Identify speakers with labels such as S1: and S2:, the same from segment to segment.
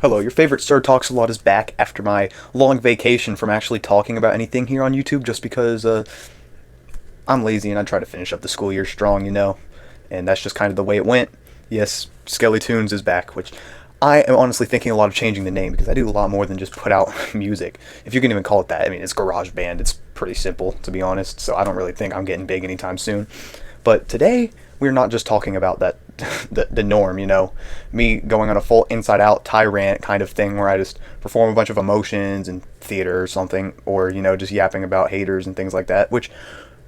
S1: Hello, your favorite Sir Talks a Lot is back after my long vacation from actually talking about anything here on YouTube just because I'm lazy and I try to finish up the school year strong, and that's just kind of the way it went. Yes, Skellytoons is back, which I am honestly thinking a lot of changing the name because I do a lot more than just put out music. If you can even call it that. I mean, it's GarageBand. It's pretty simple, to be honest, so I don't really think I'm getting big anytime soon. But today, we're not just talking about that, the norm, me going on a full inside-out tirade kind of thing where I just perform a bunch of emotions in theater or something, or, just yapping about haters and things like that, which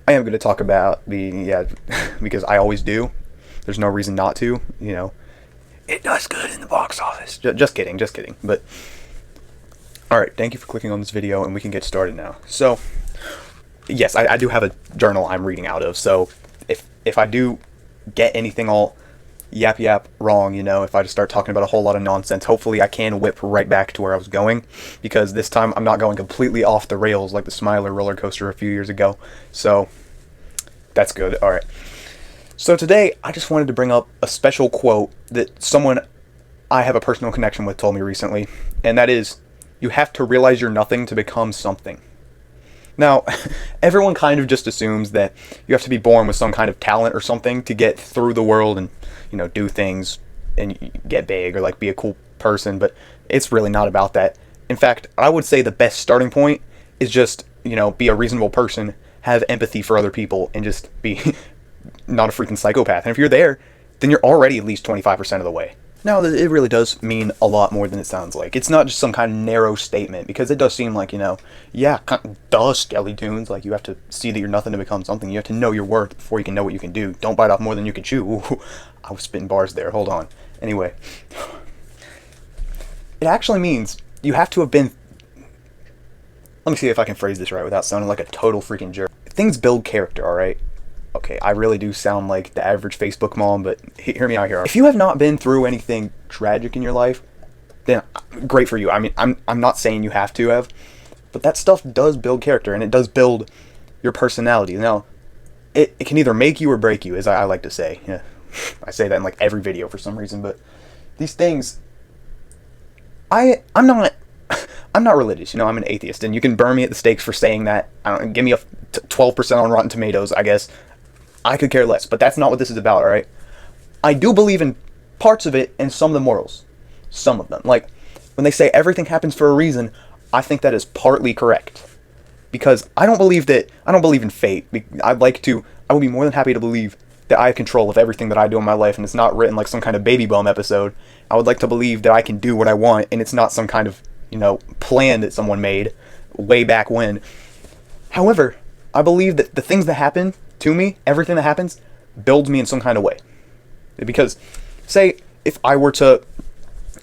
S1: I am going to talk about, because I always do. There's no reason not to, It does good in the box office. Just kidding. But, alright, thank you for clicking on this video, and we can get started now. So, yes, I do have a journal I'm reading out of, so if I do get anything all yap wrong, if I just start talking about a whole lot of nonsense, hopefully I can whip right back to where I was going, because this time I'm not going completely off the rails like the Smiler roller coaster a few years ago, so that's good. Alright, so today I just wanted to bring up a special quote that someone I have a personal connection with told me recently, and that is, you have to realize you're nothing to become something. Now, everyone kind of just assumes that you have to be born with some kind of talent or something to get through the world and, do things and get big or, like, be a cool person, but it's really not about that. In fact, I would say the best starting point is just, be a reasonable person, have empathy for other people, and just be not a freaking psychopath. And if you're there, then you're already at least 25% of the way. Now, it really does mean a lot more than it sounds like. It's not just some kind of narrow statement, because it does seem like, duh, Skellytoons, like, you have to see that you're nothing to become something. You have to know your worth before you can know what you can do. Don't bite off more than you can chew. Ooh, I was spitting bars there. Hold on. Anyway. It actually means you have to have been... Let me see if I can phrase this right without sounding like a total freaking jerk. Things build character, alright? Okay, I really do sound like the average Facebook mom, but hear me out here. If you have not been through anything tragic in your life, then great for you. I mean, I'm not saying you have to have, but that stuff does build character, and it does build your personality. Now, it can either make you or break you, as I like to say. Yeah, I say that in like every video for some reason, but these things, I'm not religious, I'm an atheist, and you can burn me at the stakes for saying that. Give me a 12% on Rotten Tomatoes, I guess. I could care less, but that's not what this is about, alright? I do believe in parts of it and some of the morals. Some of them. Like, when they say everything happens for a reason, I think that is partly correct. Because I don't believe in fate. I would be more than happy to believe that I have control of everything that I do in my life, and it's not written like some kind of Baby Bum episode. I would like to believe that I can do what I want, and it's not some kind of, plan that someone made way back when. However, I believe that the things that happen to me, everything that happens, builds me in some kind of way. Because, say, if I were to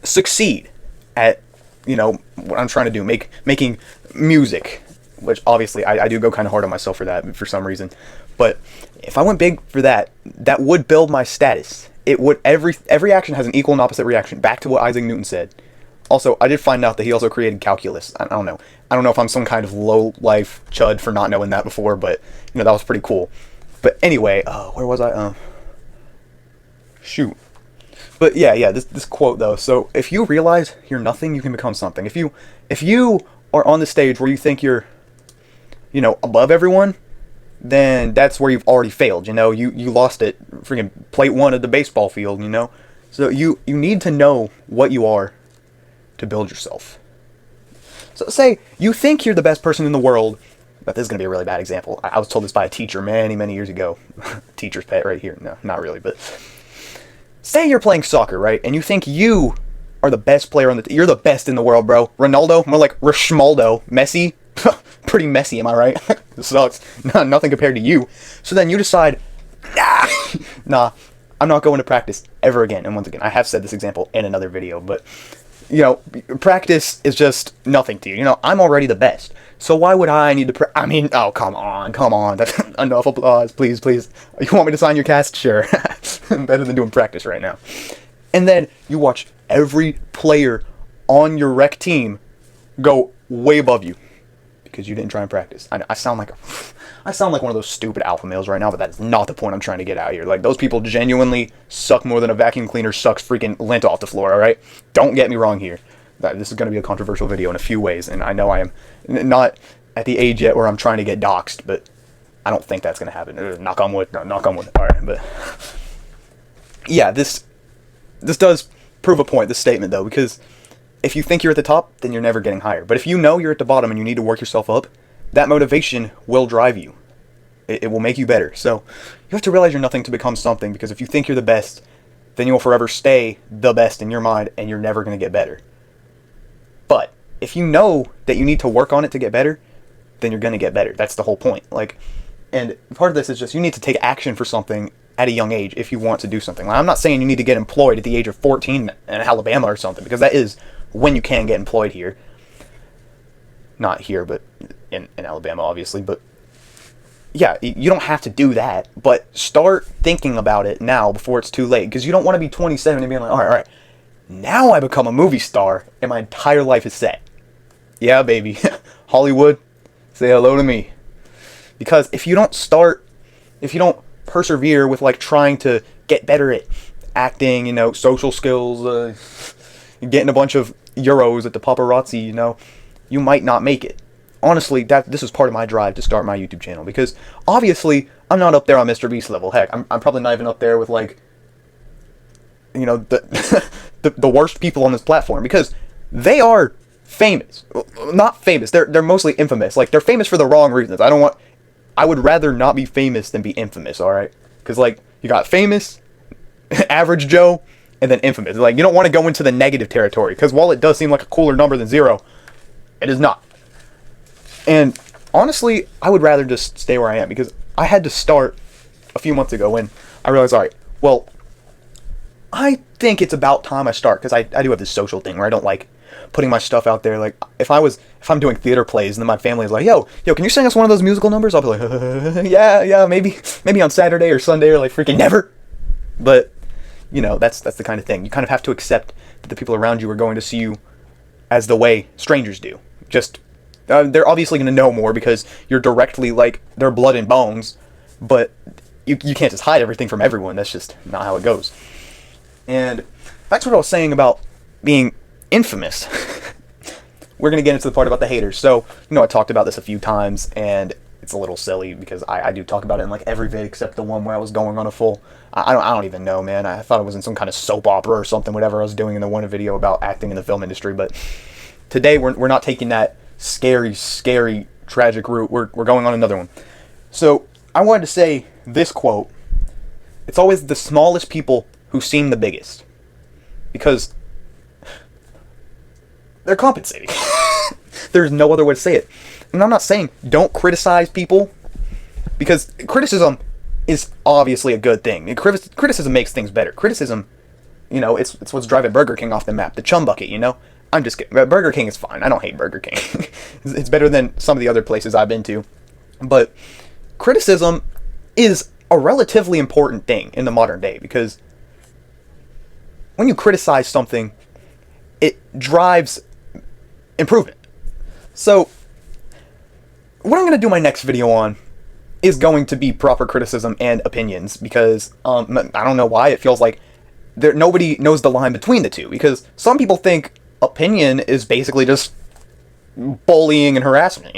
S1: succeed at, what I'm trying to do, making music, which obviously I do go kind of hard on myself for that for some reason, but if I went big for that, that would build my status. It would, every action has an equal and opposite reaction, back to what Isaac Newton said. Also, I did find out that he also created calculus. I don't know if I'm some kind of low-life chud for not knowing that before, but, that was pretty cool. But anyway, where was I? Shoot. But yeah, this quote, though. So, if you realize you're nothing, you can become something. If you are on the stage where you think you're, above everyone, then that's where you've already failed, You lost it, freaking plate one of the baseball field, So, you need to know what you are to build yourself. So say you think you're the best person in the world, but this is going to be a really bad example. I was told this by a teacher many years ago. Teacher's pet right here. No, not really, but say you're playing soccer, right? And you think you are the best player on the you're the best in the world, bro. Ronaldo, more like Rishmaldo. Messi, pretty messy, am I right? This sucks. Nothing compared to you. So then you decide, nah, I'm not going to practice ever again. And once again, I have said this example in another video, but practice is just nothing to you. I'm already the best. So why would I need to oh, come on. That's enough applause, please. You want me to sign your cast? Sure. Better than doing practice right now. And then you watch every player on your rec team go way above you because you didn't try and practice. I sound like one of those stupid alpha males right now, but that is not the point I'm trying to get out here. Like, those people genuinely suck more than a vacuum cleaner sucks freaking lint off the floor, alright? Don't get me wrong here. This is going to be a controversial video in a few ways, and I know I am not at the age yet where I'm trying to get doxxed, but I don't think that's going to happen. Knock on wood. No, knock on wood. All right, but yeah, this does prove a point, this statement, though, because if you think you're at the top, then you're never getting higher. But if you know you're at the bottom and you need to work yourself up, that motivation will drive you. It will make you better. So you have to realize you're nothing to become something, because if you think you're the best, then you'll forever stay the best in your mind, and you're never going to get better. But if you know that you need to work on it to get better, then you're going to get better. That's the whole point. And part of this is just you need to take action for something at a young age if you want to do something. I'm not saying you need to get employed at the age of 14 in Alabama or something, because that is when you can get employed here. Not here, but in Alabama, obviously. But yeah, you don't have to do that, but start thinking about it now before it's too late, because you don't want to be 27 and being like, all right, now I become a movie star and my entire life is set. Yeah, baby. Hollywood, say hello to me. Because if you don't persevere with trying to get better at acting, social skills, getting a bunch of euros at the paparazzi, you might not make it. Honestly, this is part of my drive to start my YouTube channel, because obviously I'm not up there on Mr. Beast level. Heck, I'm probably not even up there with the worst people on this platform, because they are famous. Not famous. They're mostly infamous. They're famous for the wrong reasons. I would rather not be famous than be infamous, alright? Because, you got famous, average Joe, and then infamous. You don't want to go into the negative territory, because while it does seem like a cooler number than 0, it is not. And, honestly, I would rather just stay where I am, because I had to start a few months ago when I realized, alright, well, I think it's about time I start, because I do have this social thing where I don't like putting my stuff out there. If I'm doing theater plays and then my family is like, yo, can you sing us one of those musical numbers? I'll be like, yeah, maybe on Saturday or Sunday, or freaking never. But that's the kind of thing. You kind of have to accept that the people around you are going to see you as the way strangers do. Just they're obviously going to know more because you're directly their blood and bones, but you can't just hide everything from everyone. That's just not how it goes. And that's what I was saying about being infamous. We're going to get into the part about the haters. So, I talked about this a few times, and it's a little silly because I do talk about it in every vid except the one where I was going on a full... I don't even know, man. I thought it was in some kind of soap opera or something, whatever I was doing in the one video about acting in the film industry. But today, we're not taking that scary, tragic route. We're going on another one. So, I wanted to say this quote. It's always the smallest people who seem the biggest. Because they're compensating. There's no other way to say it. And I'm not saying don't criticize people, because criticism is obviously a good thing. And criticism makes things better. Criticism, it's what's driving Burger King off the map. The chum bucket, I'm just kidding. Burger King is fine. I don't hate Burger King. It's better than some of the other places I've been to. But criticism is a relatively important thing in the modern day, because when you criticize something, it drives improvement. So, what I'm going to do my next video on is going to be proper criticism and opinions, because I don't know why it feels like nobody knows the line between the two, because some people think opinion is basically just bullying and harassment,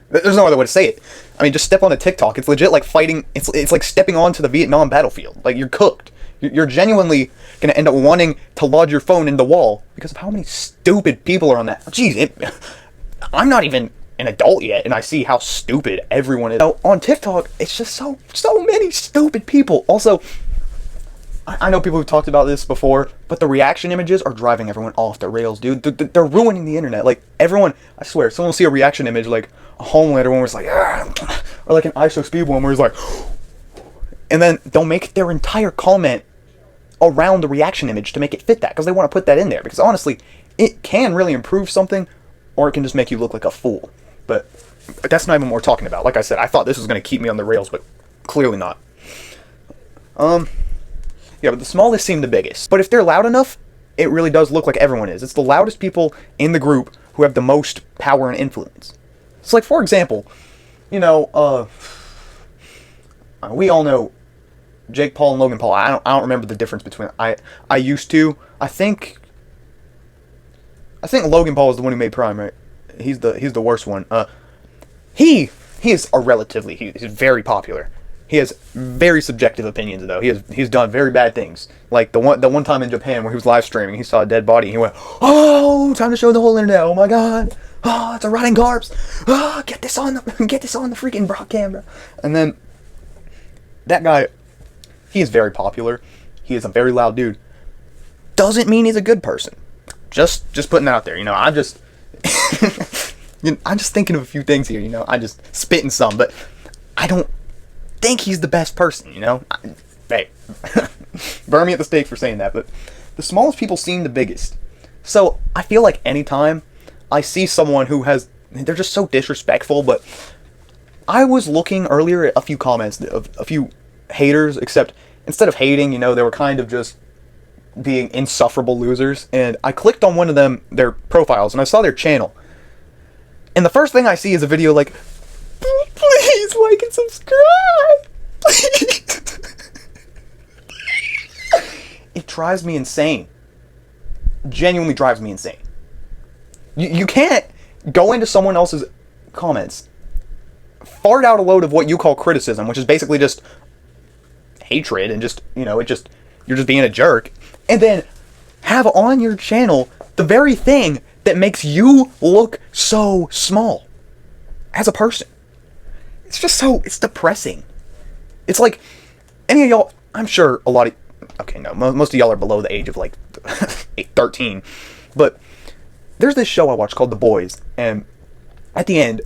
S1: There's no other way to say it. I mean, just step on a TikTok. It's legit like fighting. It's like stepping onto the Vietnam battlefield. You're cooked. You're genuinely going to end up wanting to lodge your phone in the wall because of how many stupid people are on that. Jeez, I'm not even an adult yet, and I see how stupid everyone is. On TikTok, it's just so many stupid people. Also, I know people who've talked about this before, but the reaction images are driving everyone off the rails, dude. They're ruining the internet. Everyone, I swear, someone will see a reaction image, a Homelander one where it's or an ISOSpeed one where it's and then they'll make their entire comment around the reaction image to make it fit that, because they want to put that in there, because honestly, it can really improve something, or it can just make you look like a fool. But that's not even what we're talking about. Like I said, I thought this was going to keep me on the rails, but clearly not. Yeah, but the smallest seem the biggest. But if they're loud enough, it really does look like everyone is. It's the loudest people in the group who have the most power and influence. It's for example, we all know Jake Paul and Logan Paul. I don't remember the difference between I used to. I think I think Logan Paul is the one who made Prime, right? He's the worst one. He is a relatively he's very popular. He has very subjective opinions though. He's done very bad things. Like the one time in Japan where he was live streaming, he saw a dead body and he went, "Oh, time to show the whole internet. Oh my god. Oh, it's a rotting corpse. Oh, get this on the freaking broad camera." And then that guy, he is very popular. He is a very loud dude. Doesn't mean he's a good person. Just putting that out there. I'm just I'm just thinking of a few things here. I'm just spitting some, but I don't think he's the best person. Hey, burn me at the stake for saying that. But the smallest people seem the biggest. So I feel like anytime I see someone who they're just so disrespectful. But I was looking earlier at a few comments of a few haters, except instead of hating, they were kind of just being insufferable losers. And I clicked on one of their profiles, and I saw their channel. And the first thing I see is a video like, "Please like and subscribe, please." It drives me insane. Genuinely drives me insane. You can't go into someone else's comments, fart out a load of what you call criticism, which is basically just hatred and just, you're just being a jerk, and then have on your channel the very thing that makes you look so small as a person. It's just it's depressing. It's like, any of y'all, I'm sure a lot of, okay, no, most of y'all are below the age of like 13, but there's this show I watch called The Boys, and at the end,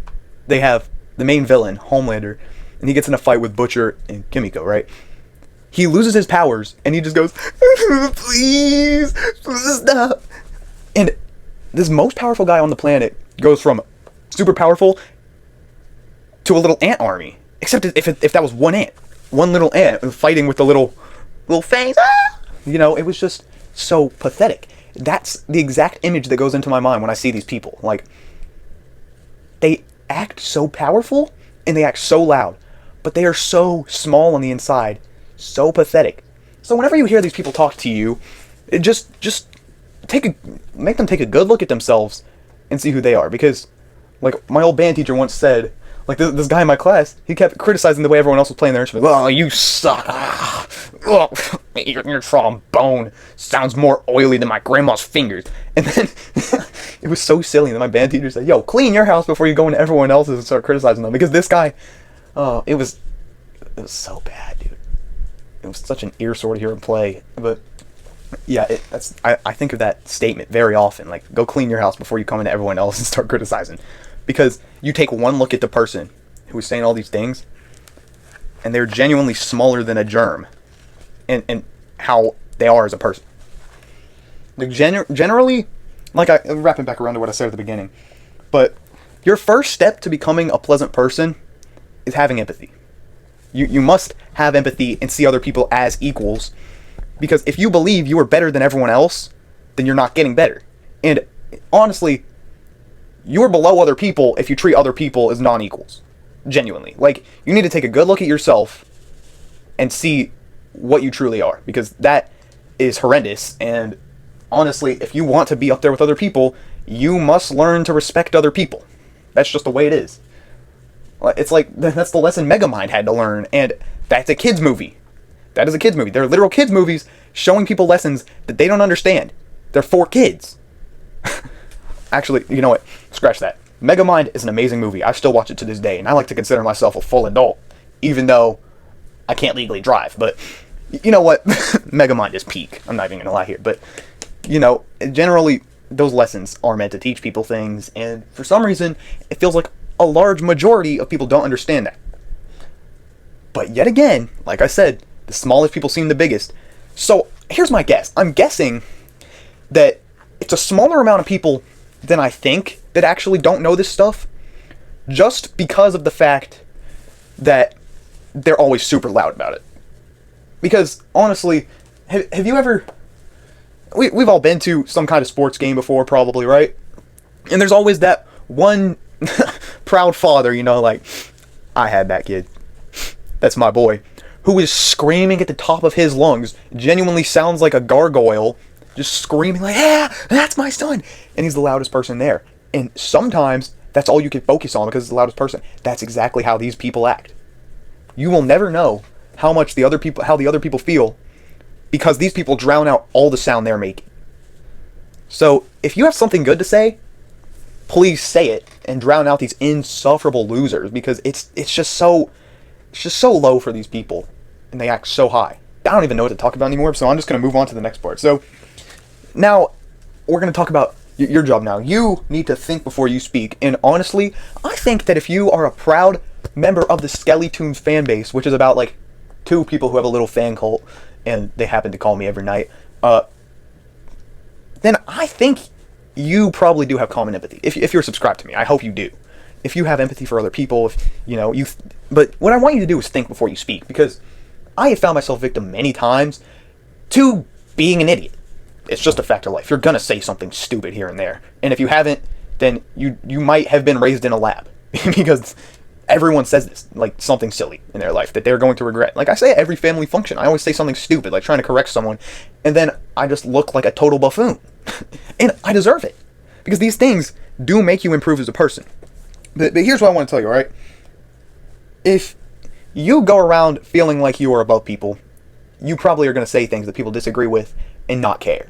S1: they have the main villain, Homelander, and he gets in a fight with Butcher and Kimiko, right? He loses his powers, and he just goes, please stop. And this most powerful guy on the planet goes from super powerful to a little ant army. Except if that was one ant. One little ant fighting with the little fangs. It was just so pathetic. That's the exact image that goes into my mind when I see these people. Like, they act so powerful, and they act so loud. But they are so small on the inside. So pathetic. So whenever you hear these people talk to you, it just make them take a good look at themselves and see who they are. Because, like, my old band teacher once said, like, this guy in my class, he kept criticizing the way everyone else was playing their instrument. "Oh, you suck. Oh, your trombone sounds more oily than my grandma's fingers." And then it was so silly. And then my band teacher said, "Yo, clean your house before you go into everyone else's and start criticizing them." Because this guy, it was so bad, dude. It was such an ear sore to hear him play. But yeah, I think of that statement very often. Like, go clean your house before you come into everyone else and start criticizing. Because you take one look at the person who is saying all these things, and they're genuinely smaller than a germ, and how they are as a person. Like, generally, like, I'm wrapping back around to what I said at the beginning, but your first step to becoming a pleasant person is having empathy. You must have empathy and see other people as equals, because if you believe you are better than everyone else, then you're not getting better. And honestly, you're below other people if you treat other people as non-equals. Genuinely. Like, you need to take a good look at yourself and see what you truly are, because that is horrendous. And honestly, if you want to be up there with other people, you must learn to respect other people. That's just the way it is. It's like, that's the lesson Megamind had to learn, and that's a kid's movie. That is a kid's movie. They're literal kids' movies showing people lessons that they don't understand. They're for kids. Actually, you know what? Scratch that. Megamind is an amazing movie. I still watch it to this day, and I like to consider myself a full adult, even though I can't legally drive. But you know what? Megamind is peak. I'm not even going to lie here. But, generally, those lessons are meant to teach people things, and for some reason, it feels like a large majority of people don't understand that. But yet again, like I said, the smallest people seem the biggest. So here's my guess. I'm guessing that it's a smaller amount of people than I think that actually don't know this stuff, just because of the fact that they're always super loud about it. Because honestly, have you ever... We've all been to some kind of sports game before, probably, right? And there's always that one proud father, like, I had that kid. That's my boy. Who is screaming at the top of his lungs, genuinely sounds like a gargoyle, just screaming like, yeah, that's my son. And he's the loudest person there. And sometimes that's all you can focus on because it's the loudest person. That's exactly how these people act. You will never know how the other people feel because these people drown out all the sound they're making. So if you have something good to say, please say it and drown out these insufferable losers because it's just so low for these people and they act so high. I don't even know what to talk about anymore, so I'm just going to move on to the next part. So now we're going to talk about your job now. You need to think before you speak, and honestly, I think that if you are a proud member of the Skellytoons fan base, which is about like 2 people who have a little fan cult, and they happen to call me every night, then I think you probably do have common empathy. If you're subscribed to me, I hope you do. If you have empathy for other people, but what I want you to do is think before you speak, because I have found myself victim many times to being an idiot. It's just a fact of life. You're gonna say something stupid here and there, and if you haven't, then you might have been raised in a lab because everyone says this, like something silly in their life that they're going to regret. Like I say at every family function, I always say something stupid, like trying to correct someone, and then I just look like a total buffoon. And I deserve it. Because these things do make you improve as a person. But here's what I want to tell you, alright? If you go around feeling like you are above people, you probably are going to say things that people disagree with and not care.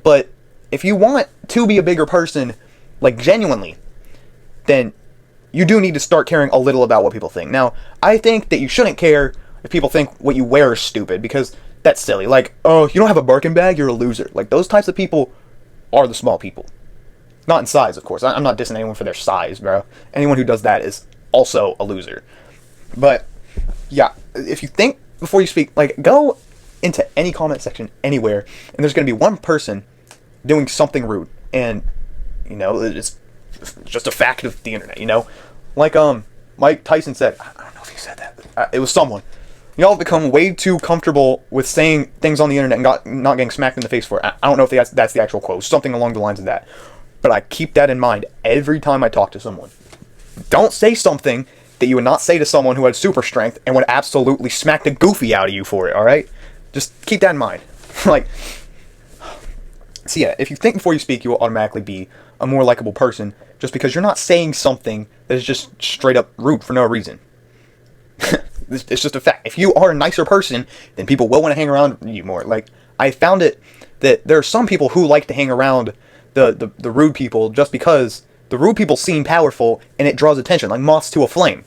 S1: But if you want to be a bigger person, like genuinely, then you do need to start caring a little about what people think. Now, I think that you shouldn't care if people think what you wear is stupid, because that's silly. Like, oh, you don't have a Birkin bag, you're a loser. Like, those types of people are the small people. Not in size, of course. I'm not dissing anyone for their size, bro. Anyone who does that is also a loser. But, yeah, if you think before you speak, like, go into any comment section anywhere, and there's going to be one person doing something rude. And, it's just a fact of the internet, Like, Mike Tyson said, I don't know if he said that, it was someone. Y'all have become way too comfortable with saying things on the internet and not getting smacked in the face for it. I don't know if that's the actual quote, something along the lines of that. But I keep that in mind every time I talk to someone. Don't say something that you would not say to someone who had super strength and would absolutely smack the goofy out of you for it, alright? Just keep that in mind. So yeah, if you think before you speak, you will automatically be a more likable person just because you're not saying something that is just straight up rude for no reason. It's just a fact. If you are a nicer person, then people will want to hang around you more. Like, I found it that there are some people who like to hang around the rude people just because the rude people seem powerful and it draws attention, like moths to a flame.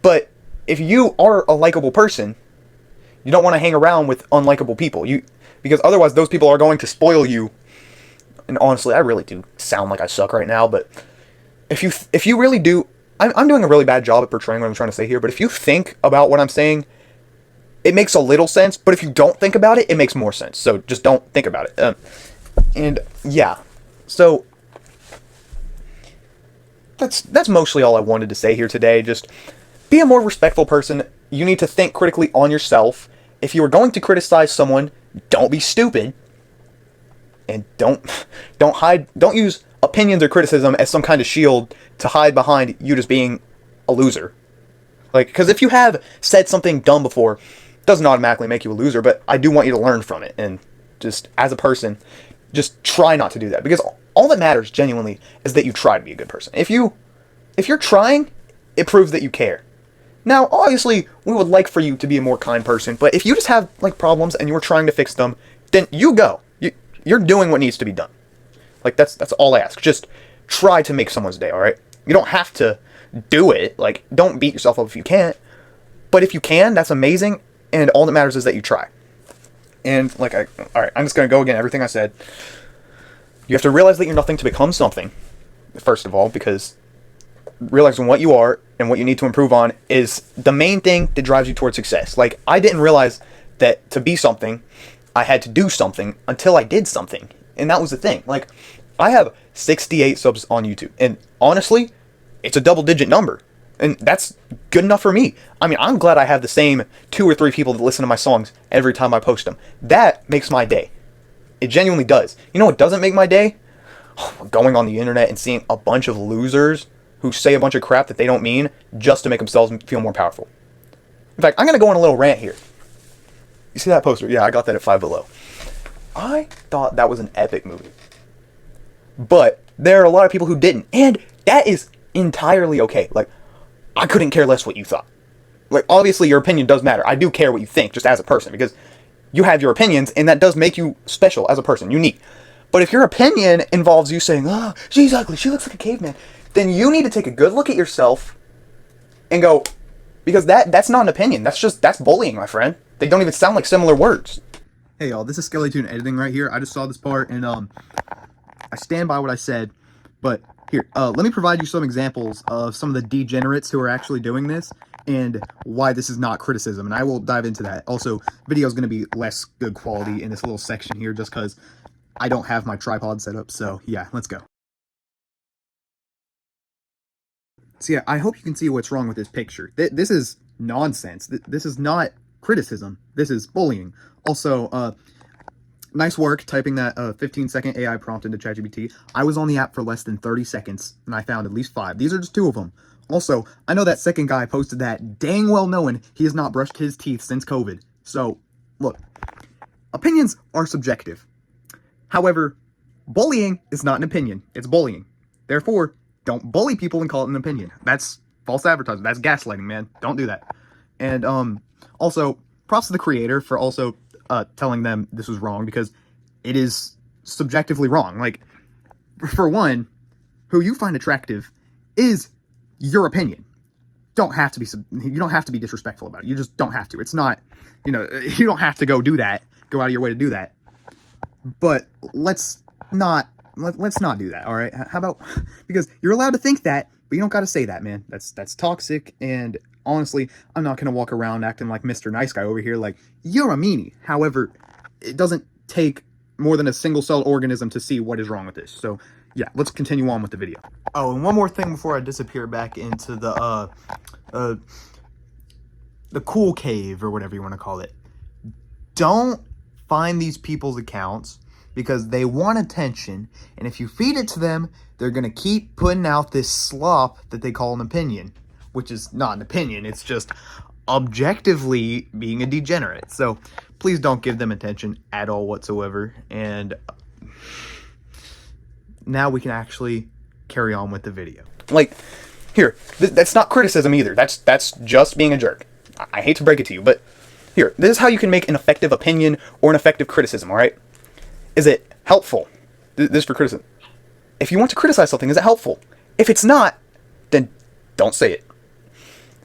S1: But if you are a likable person, you don't want to hang around with unlikable people. Because otherwise those people are going to spoil you. And honestly, I really do sound like I suck right now, but if you really do, I'm doing a really bad job at portraying what I'm trying to say here, but if you think about what I'm saying, it makes a little sense, but if you don't think about it, it makes more sense. So just don't think about it. And yeah, so that's mostly all I wanted to say here today. Just be a more respectful person. You need to think critically on yourself. If you are going to criticize someone, don't be stupid. And don't use opinions or criticism as some kind of shield to hide behind you just being a loser. Like, because if you have said something dumb before, it doesn't automatically make you a loser, but I do want you to learn from it, and just, as a person, just try not to do that, because all that matters, genuinely, is that you try to be a good person. If you're trying, it proves that you care. Now, obviously, we would like for you to be a more kind person, but if you just have, like, problems and you're trying to fix them, then you go. You're doing what needs to be done. Like, that's all I ask. Just try to make someone's day, alright? You don't have to do it. Like, don't beat yourself up if you can't. But if you can, that's amazing, and all that matters is that you try. And, like, alright, I'm just gonna go again, everything I said. You have to realize that you're nothing to become something, first of all, because realizing what you are and what you need to improve on is the main thing that drives you towards success. Like, I didn't realize that to be something, I had to do something until I did something. And that was the thing. Like, I have 68 subs on YouTube. And honestly, it's a double-digit number. And that's good enough for me. I mean, I'm glad I have the same 2 or 3 people that listen to my songs every time I post them. That makes my day. It genuinely does. You know what doesn't make my day? Going on the internet and seeing a bunch of losers who say a bunch of crap that they don't mean just to make themselves feel more powerful. In fact, I'm going to go on a little rant here. You see that poster? Yeah, I got that at Five Below. I thought that was an epic movie. But there are a lot of people who didn't. And that is entirely okay. Like, I couldn't care less what you thought. Like, obviously your opinion does matter. I do care what you think, just as a person, because you have your opinions, and that does make you special as a person, unique. But if your opinion involves you saying, oh, she's ugly, she looks like a caveman, then you need to take a good look at yourself and go, because that's not an opinion. That's bullying, my friend. They don't even sound like similar words. Hey y'all, this is Skellytoon editing right here. I just saw this part, and I stand by what I said, but here, let me provide you some examples of some of the degenerates who are actually doing this, and why this is not criticism, and I will dive into that. Also, video is going to be less good quality in this little section here, just because I don't have my tripod set up, so yeah, let's go. So yeah, I hope you can see what's wrong with this picture. This is nonsense. This is not criticism. This is bullying. Also, nice work typing that 15-second AI prompt into ChatGPT. I was on the app for less than 30 seconds, and I found at least 5. These are just 2 of them. Also, I know that second guy posted that dang well knowing he has not brushed his teeth since COVID. So, look, opinions are subjective. However, bullying is not an opinion. It's bullying. Therefore, don't bully people and call it an opinion. That's false advertising. That's gaslighting, man. Don't do that. And also, props to the creator for also telling them this was wrong, because it is subjectively wrong. Like, for one, who you find attractive is your opinion. You don't have to be disrespectful about it. You just don't have to. It's not, you don't have to go out of your way to do that. But let's not do that, all right? How about, because you're allowed to think that, but you don't got to say that, man. That's toxic, and honestly, I'm not going to walk around acting like Mr. Nice Guy over here like, you're a meanie. However, it doesn't take more than a single-celled organism to see what is wrong with this. So, yeah, let's continue on with the video. Oh, and one more thing before I disappear back into the cool cave, or whatever you want to call it. Don't find these people's accounts, because they want attention, and if you feed it to them, they're going to keep putting out this slop that they call an opinion, which is not an opinion, it's just objectively being a degenerate. So please don't give them attention at all whatsoever, and now we can actually carry on with the video. Like, here, that's not criticism either, that's just being a jerk. I hate to break it to you, but here, this is how you can make an effective opinion or an effective criticism, alright? Is it helpful? This is for criticism. If you want to criticize something, is it helpful? If it's not, then don't say it.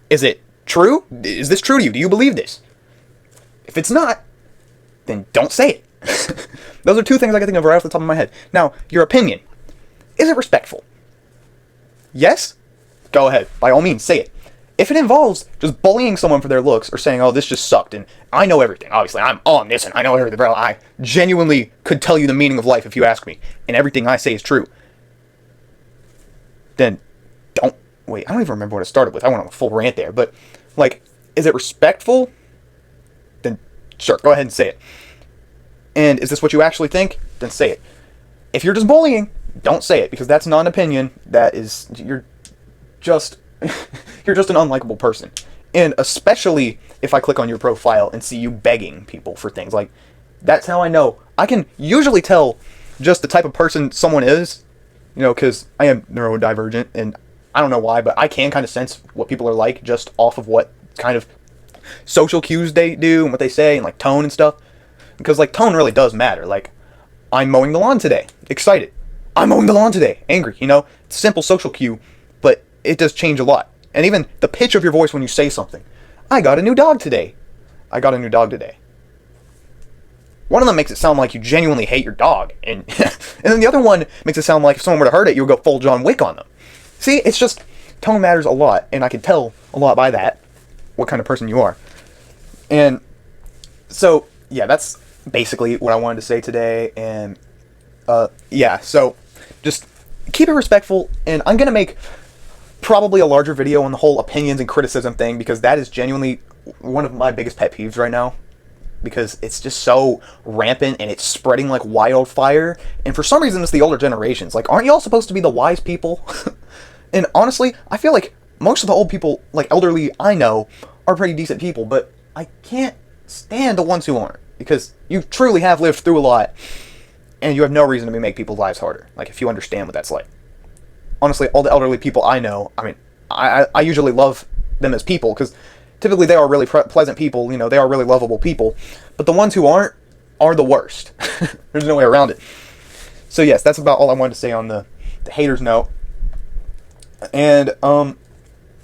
S1: Is it true? Is this true to you? Do you believe this? If it's not, then don't say it. Those are 2 things I can think of right off the top of my head. Now, your opinion. Is it respectful? Yes? Go ahead. By all means, say it. If it involves just bullying someone for their looks, or saying, oh, this just sucked, and I know everything, obviously, I'm on this, and I know everything, bro, I genuinely could tell you the meaning of life if you ask me, and everything I say is true, then don't, wait, I don't even remember what it started with, I went on a full rant there, but, like, is it respectful? Then, sure, go ahead and say it. And is this what you actually think? Then say it. If you're just bullying, don't say it, because that's not an opinion, you're just an unlikable person. And especially if I click on your profile and see you begging people for things. Like, that's how I know. I can usually tell just the type of person someone is, because I am neurodivergent, and I don't know why, but I can kind of sense what people are like just off of what kind of social cues they do and what they say, and like tone and stuff. Because like tone really does matter. Like, I'm mowing the lawn today, excited. I'm mowing the lawn today, angry. It's a simple social cue, but it does change a lot. And even the pitch of your voice when you say something. I got a new dog today. I got a new dog today. One of them makes it sound like you genuinely hate your dog. And and then the other one makes it sound like if someone were to hurt it, you would go full John Wick on them. See, it's just, tone matters a lot. And I can tell a lot by that what kind of person you are. And so, yeah, that's basically what I wanted to say today. And, yeah, so just keep it respectful. And I'm going to make probably a larger video on the whole opinions and criticism thing, because that is genuinely one of my biggest pet peeves right now, because it's just so rampant and it's spreading like wildfire. And for some reason it's the older generations. Like, aren't y'all supposed to be the wise people? And honestly, I feel like most of the old people, like elderly I know, are pretty decent people, but I can't stand the ones who aren't, because you truly have lived through a lot, and you have no reason to make people's lives harder. Like, if you understand what that's like. Honestly, all the elderly people I know, I mean, I usually love them as people, because typically they are really pleasant people, you know, they are really lovable people, but the ones who aren't are the worst. There's no way around it. So yes, that's about all I wanted to say on the haters note. And,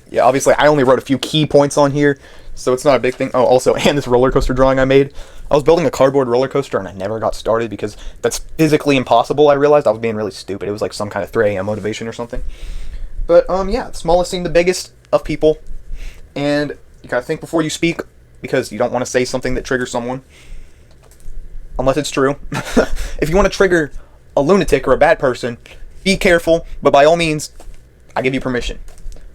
S1: yeah, obviously I only wrote a few key points on here, so it's not a big thing. Oh, also, and this roller coaster drawing I made. I was building a cardboard roller coaster and I never got started because that's physically impossible. I realized I was being really stupid. It was like some kind of 3 a.m. motivation or something. But, yeah, the smallest thing, the biggest of people. And you gotta think before you speak, because you don't want to say something that triggers someone. Unless it's true. If you want to trigger a lunatic or a bad person, be careful, but by all means, I give you permission.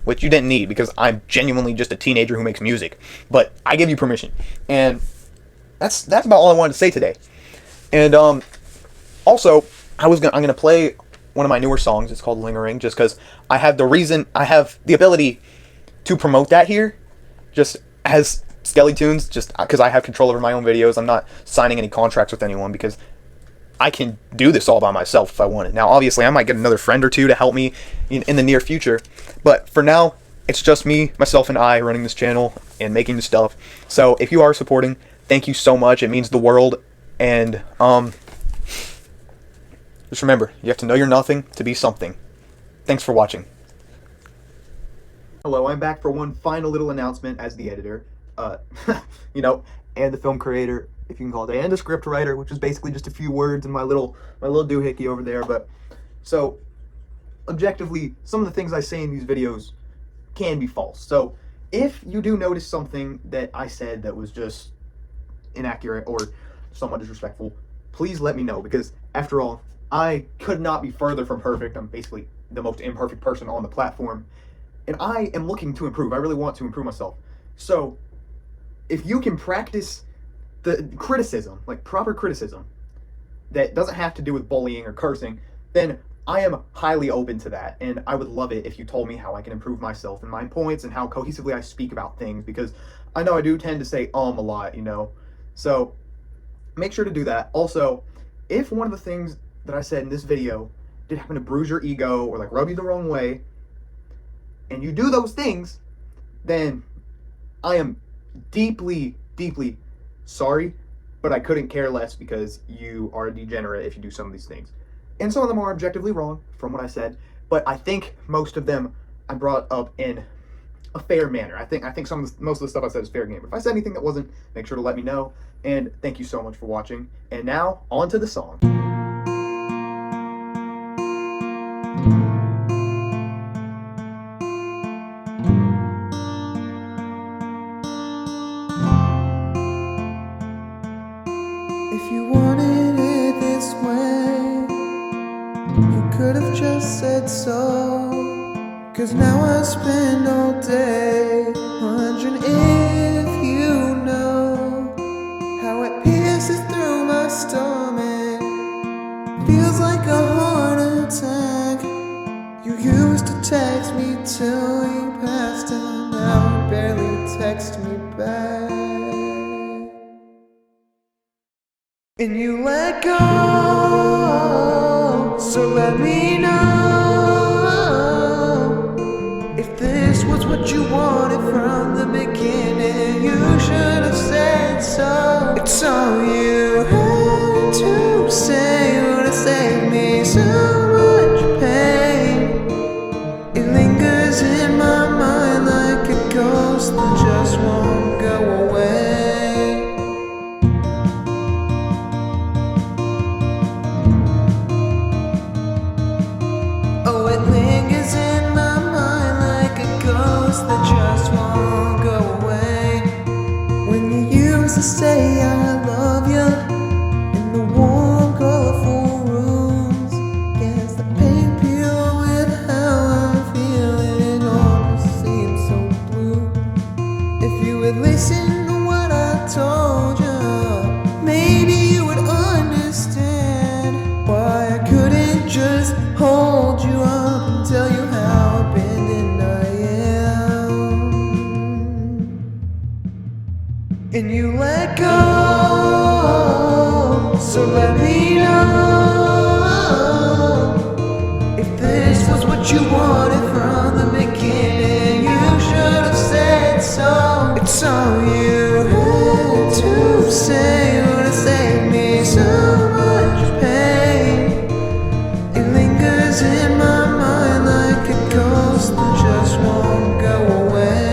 S1: Which you didn't need, because I'm genuinely just a teenager who makes music. But I give you permission. And that's about all I wanted to say today. And also, I'm gonna play one of my newer songs. It's called Lingering, just because I have the ability to promote that here, just as Skelly Tunes, just because I have control over my own videos. I'm not signing any contracts with anyone, because I can do this all by myself if I wanted. Now, obviously, I might get another friend or two to help me in the near future, but for now, it's just me, myself, and I running this channel and making the stuff. So if you are supporting, thank you so much. It means the world. And just remember, you have to know you're nothing to be something. Thanks for watching. Hello, I'm back for one final little announcement as the editor, you know, and the film creator, if you can call it, and a script writer, which is basically just a few words and my little doohickey over there. But so objectively, some of the things I say in these videos can be false. So if you do notice something that I said that was just inaccurate or somewhat disrespectful, please let me know, because after all, I could not be further from perfect. I'm basically the most imperfect person on the platform, and I am looking to improve. I really want to improve myself. So if you can practice the criticism, like proper criticism, that doesn't have to do with bullying or cursing, then I am highly open to that, and I would love it if you told me how I can improve myself and my points and how cohesively I speak about things, because I know I do tend to say a lot, you know. So make sure to do that. Also, if one of the things that I said in this video did happen to bruise your ego or like rub you the wrong way, and you do those things, then I am deeply, deeply sorry, but I couldn't care less, because you are a degenerate if you do some of these things. And some of them are objectively wrong from what I said, but I think most of them I brought up in a fair manner. I think most of the stuff I said is fair game. If I said anything that wasn't, make sure to let me know. And thank you so much for watching. And now, on to the song.
S2: If you wanted it this way, you could have just said so. 'Cause now I spend all day wondering if you know how it pierces through my stomach. Feels like a heart attack. You used to text me till we passed, and now you barely text me back. And you let go, so let me know if this was what you wanted from the beginning. You should have said so. It's all you had to say would have saved me so much pain. It lingers in my mind like a ghost that just won't go away. To say I love you in the warm, colorful rooms. Guess the paint peel with how I'm feeling all seems so blue. If you would listen to what I told you, maybe you would understand why I couldn't just hold you up and tell you how So let me know if this was what you wanted from the beginning. You should have said so. It's all you had to say would have saved me so much pain. It lingers in my mind like a ghost that just won't go away.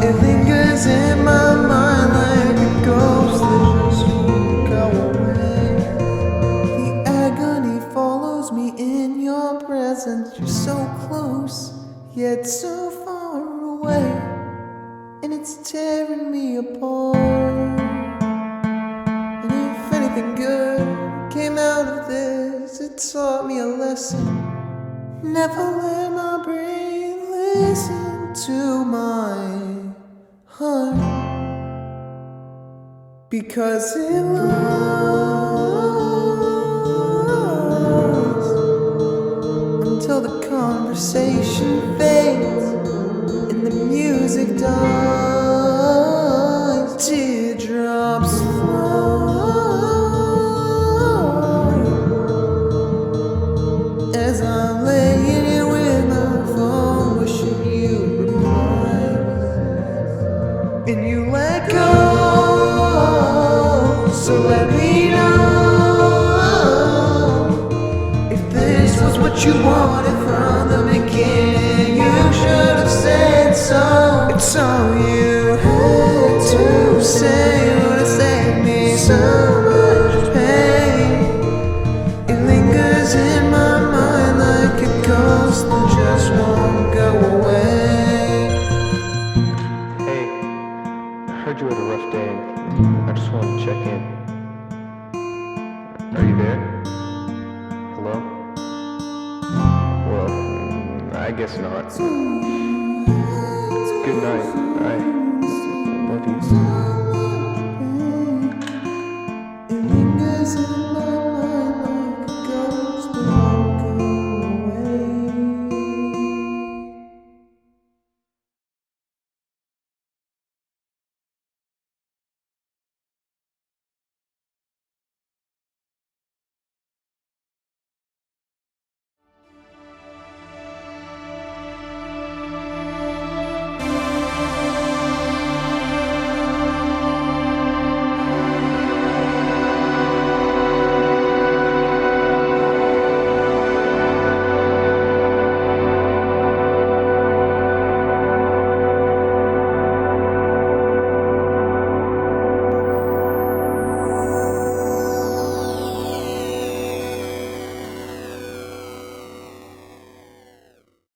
S2: It lingers in my mind like a ghost that just won't go away. The agony follows me in your presence. You're so close, yet so far away, and it's tearing me apart. And if anything good came out of this, it taught me a lesson. Never let my brain listen to my heart, because it lies until the conversation fades and the music dies. Teardrops fly as I'm laying here with my phone, wishing you'd reply. And you let go. So let me know if this was what you wanted from the beginning. You should have said so. It's all you had to say would have saved me so much pain. It lingers in my mind like a ghost that just won't go away.
S3: Hey, I heard you had a rough day. I just wanted to check in. Are you there? Hello? Well, I guess not. Good night.